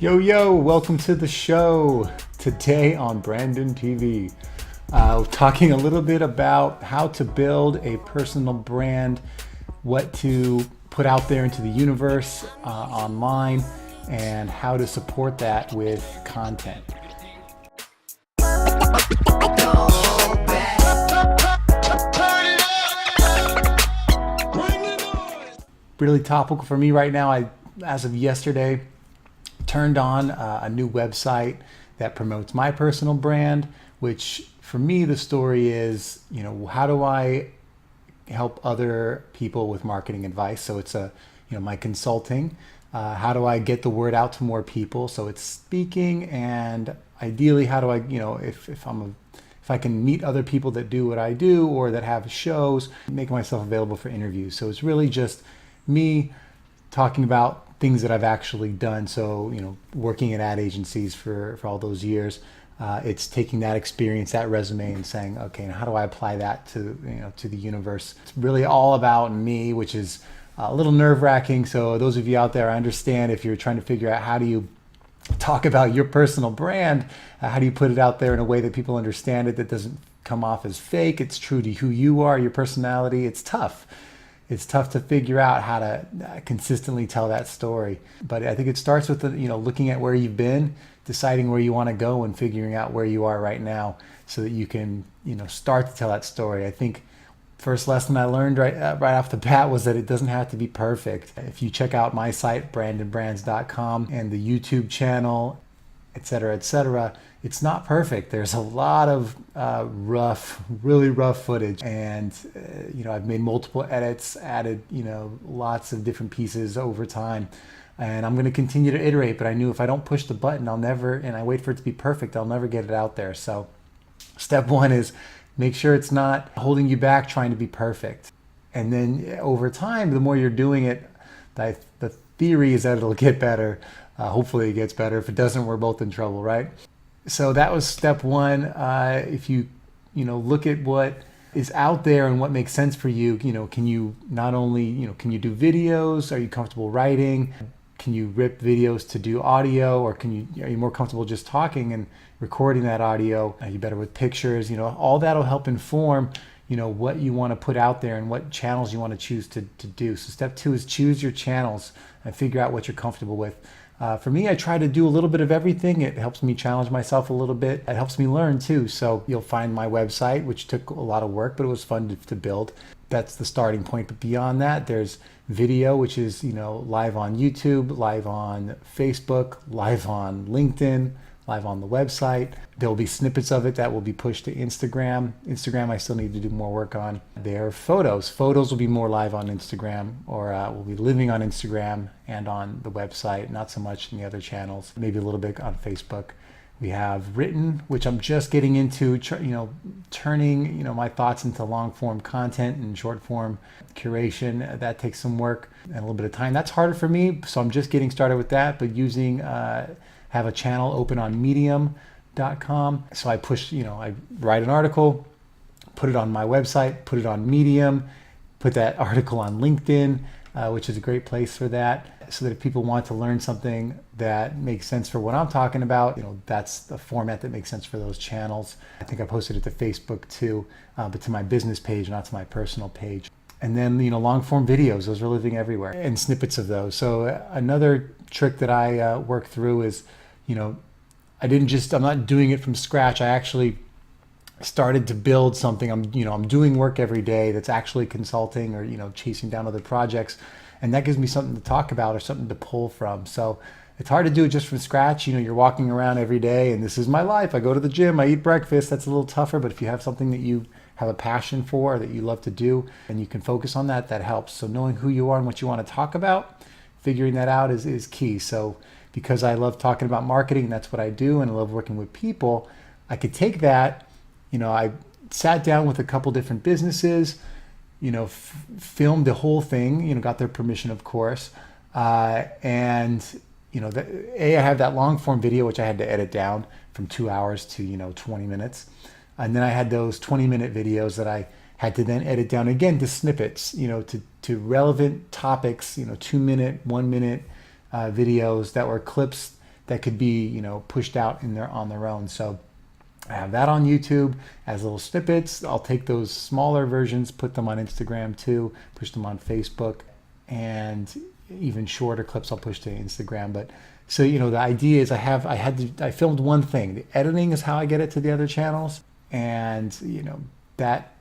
Yo, welcome to the show. Today on Brandon TV, talking a little bit about how to build a personal brand, what to put out there into the universe online, and how to support that with content. Really topical for me right now. As of yesterday, turned on a new website that promotes my personal brand, which for me, the story is, how do I help other people with marketing advice? So it's my consulting. How do I get the word out to more people? So it's speaking, and ideally, how do I, if I can meet other people that do what I do or that have shows, make myself available for interviews. So it's really just me talking about things that I've actually done. So, working at ad agencies for all those years, it's taking that experience, that resume, and saying, okay, now how do I apply that to the universe? It's really all about me, which is a little nerve-wracking. So those of you out there, I understand if you're trying to figure out how do you talk about your personal brand, how do you put it out there in a way that people understand it, that doesn't come off as fake, it's true to who you are, your personality. It's tough. It's tough to figure out how to consistently tell that story. But I think it starts with looking at where you've been, deciding where you want to go, and figuring out where you are right now so that you can start to tell that story. I think first lesson I learned right off the bat was that it doesn't have to be perfect. If you check out my site, brandonbrands.com, and the YouTube channel, etc., it's not perfect. There's a lot of really rough footage, and I've made multiple edits, added lots of different pieces over time, and I'm going to continue to iterate. But I knew if I don't push the button, and I wait for it to be perfect, I'll never get it out there. So step one is make sure it's not holding you back trying to be perfect, and then over time, the more you're doing it, the theory is that it'll get better. Hopefully it gets better. If it doesn't, we're both in trouble, right? So that was step one. If you look at what is out there and what makes sense for you, can you not only, can you do videos? Are you comfortable writing? Can you rip videos to do audio, or are you more comfortable just talking and recording that audio? Are you better with pictures? All that'll help inform, what you want to put out there and what channels you want to choose to do. So step two is choose your channels and figure out what you're comfortable with. For me, I try to do a little bit of everything. It helps me challenge myself a little bit. It helps me learn too. So you'll find my website, which took a lot of work, but it was fun to build. That's the starting point. But beyond that, there's video, which is, live on YouTube, live on Facebook, live on LinkedIn, live on the website. There will be snippets of it that will be pushed to Instagram. Instagram, I still need to do more work on. There are photos. Photos will be more live on Instagram, or will be living on Instagram and on the website, not so much in the other channels, maybe a little bit on Facebook. We have written, which I'm just getting into, turning, my thoughts into long form content and short form curation. That takes some work and a little bit of time. That's harder for me, so I'm just getting started with that, but have a channel open on medium.com. So I push, I write an article, put it on my website, put it on Medium, put that article on LinkedIn, which is a great place for that. So that if people want to learn something that makes sense for what I'm talking about, that's the format that makes sense for those channels. I think I posted it to Facebook too, but to my business page, not to my personal page. And then, long form videos, those are living everywhere, and snippets of those. So another trick that I work through is, I'm not doing it from scratch. I actually started to build something. I'm doing work every day that's actually consulting or, chasing down other projects. And that gives me something to talk about or something to pull from. So it's hard to do it just from scratch. You're walking around every day and this is my life. I go to the gym, I eat breakfast. That's a little tougher. But if you have something that you have a passion for, or that you love to do, and you can focus on that, that helps. So knowing who you are and what you want to talk about, figuring that out is key. So because I love talking about marketing, that's what I do, and I love working with people, I could take that, I sat down with a couple different businesses, filmed the whole thing, got their permission, of course. And, I have that long form video, which I had to edit down from 2 hours to, 20 minutes. And then I had those 20-minute videos that I had to then edit down again to snippets, to relevant topics, 2-minute, 1-minute videos that were clips that could be, pushed out on their own. So I have that on YouTube as little snippets. I'll take those smaller versions, put them on Instagram too, push them on Facebook, and even shorter clips I'll push to Instagram. But so, the idea is I filmed one thing. The editing is how I get it to the other channels. And, that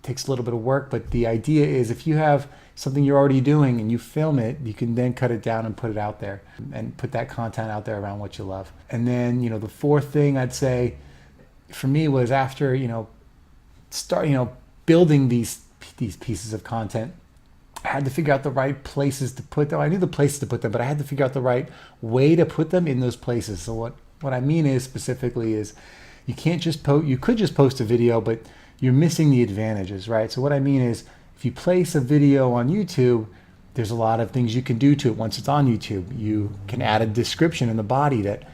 takes a little bit of work, but the idea is if you have something you're already doing and you film it, you can then cut it down and put it out there and put that content out there around what you love. And then, the fourth thing I'd say for me was after, building these pieces of content, I had to figure out the right places to put them. I knew the places to put them, but I had to figure out the right way to put them in those places. So what I mean is specifically is you can't just you could just post a video, but you're missing the advantages, right? So what I mean is if you place a video on YouTube, there's a lot of things you can do to it once it's on YouTube. You can add a description in the body that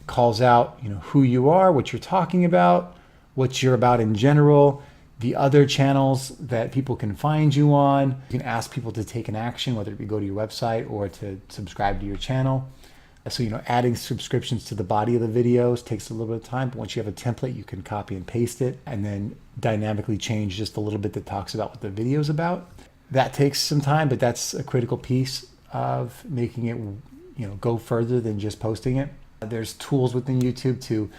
calls out, who you are, what you're talking about, what you're about in general, the other channels that people can find you on. You can ask people to take an action, whether it be go to your website or to subscribe to your channel. So, adding subscriptions to the body of the videos takes a little bit of time, but once you have a template, you can copy and paste it and then dynamically change just a little bit that talks about what the video is about. That takes some time, but that's a critical piece of making it, go further than just posting it. There's tools within YouTube to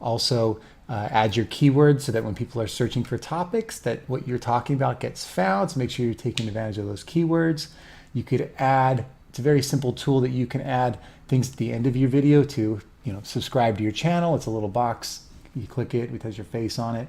also add your keywords so that when people are searching for topics, that what you're talking about gets found. So make sure you're taking advantage of those keywords. You could add, it's a very simple tool that you can add things at the end of your video to, subscribe to your channel. It's a little box. You click it, it has your face on it.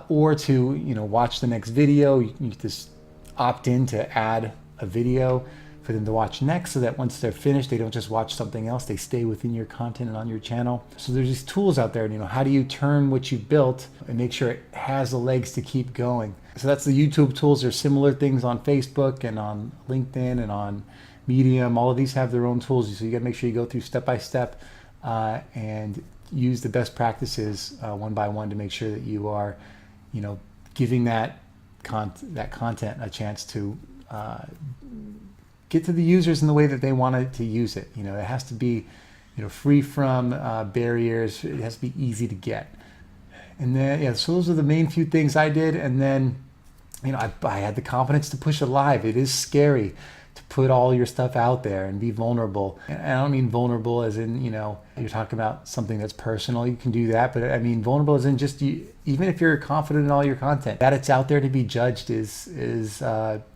Or to, watch the next video. You can just opt in to add a video for them to watch next, so that once they're finished, they don't just watch something else, they stay within your content and on your channel. So there's these tools out there, how do you turn what you've built and make sure it has the legs to keep going? So that's the YouTube tools. There's similar things on Facebook and on LinkedIn and on Medium. All of these have their own tools. So you gotta make sure you go through step by step and use the best practices one by one to make sure that you are, giving that content a chance to get to the users in the way that they want to use it. It has to be, free from barriers. It has to be easy to get. And then, so those are the main few things I did. And then, I had the confidence to push it live. It is scary to put all your stuff out there and be vulnerable. And I don't mean vulnerable as in, you're talking about something that's personal. You can do that. But I mean vulnerable as in just even if you're confident in all your content, that it's out there to be judged is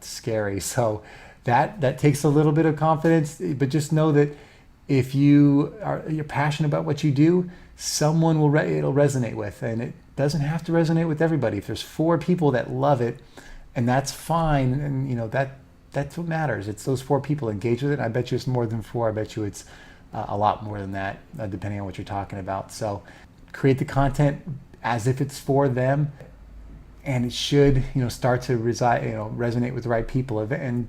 scary. So that takes a little bit of confidence, but just know that if you're passionate about what you do, someone it'll resonate with, and it doesn't have to resonate with everybody. If there's 4 people that love it, and that's fine, and that's what matters. It's those 4 people engage with it. I bet you it's more than 4. I bet you it's a lot more than that, depending on what you're talking about. So create the content as if it's for them, and it should start to resonate with the right people. And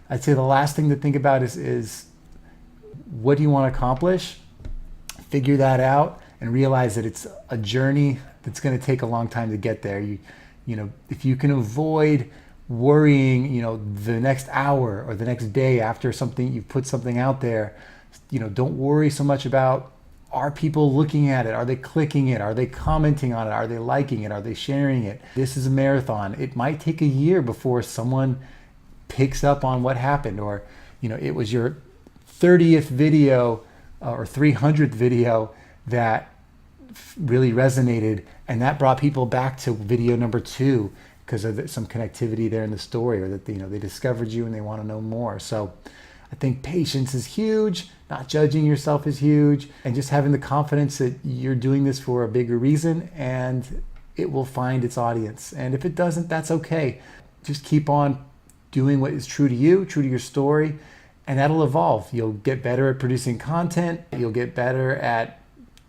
I'd say the last thing to think about is what do you want to accomplish? Figure that out and realize that it's a journey that's going to take a long time to get there. If you can avoid worrying, the next hour or the next day after you've put something out there, don't worry so much about, are people looking at it? Are they clicking it? Are they commenting on it? Are they liking it? Are they sharing it? This is a marathon. It might take a year before someone picks up on what happened, or it was your 30th video or 300th video that really resonated, and that brought people back to video number 2 because of some connectivity there in the story, or that they discovered you and they want to know more. So I think patience is huge, not judging yourself is huge, and just having the confidence that you're doing this for a bigger reason and it will find its audience. And if it doesn't, that's okay. Just keep on doing what is true to you, true to your story, and that'll evolve. You'll get better at producing content. You'll get better at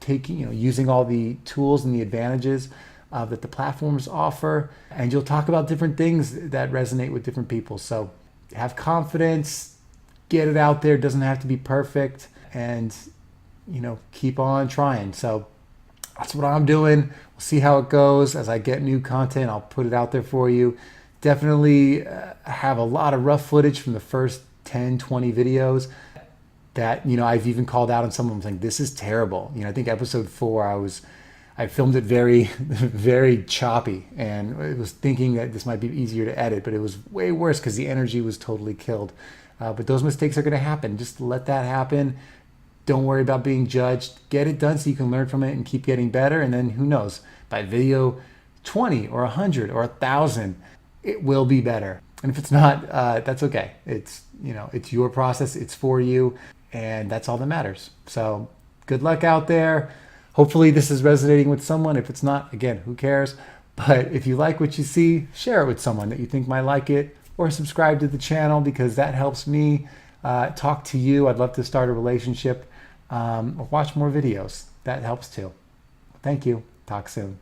using all the tools and the advantages that the platforms offer, and you'll talk about different things that resonate with different people. So have confidence, get it out there. It doesn't have to be perfect, and keep on trying. So that's what I'm doing. We'll see how it goes. As I get new content, I'll put it out there for you. Definitely have a lot of rough footage from the first 10, 20 videos. that, I've even called out on some of them saying, this is terrible. I think episode 4, I filmed it very, very choppy, and I was thinking that this might be easier to edit, but it was way worse because the energy was totally killed. But those mistakes are going to happen. Just let that happen. Don't worry about being judged. Get it done so you can learn from it and keep getting better. And then who knows, by video 20 or 100 or 1,000, it will be better. And if it's not, that's okay. It's your process. It's for you. And that's all that matters. So good luck out there. Hopefully this is resonating with someone. If it's not, again, who cares? But if you like what you see, share it with someone that you think might like it, or subscribe to the channel because that helps me talk to you. I'd love to start a relationship, or watch more videos. That helps too. Thank you. Talk soon.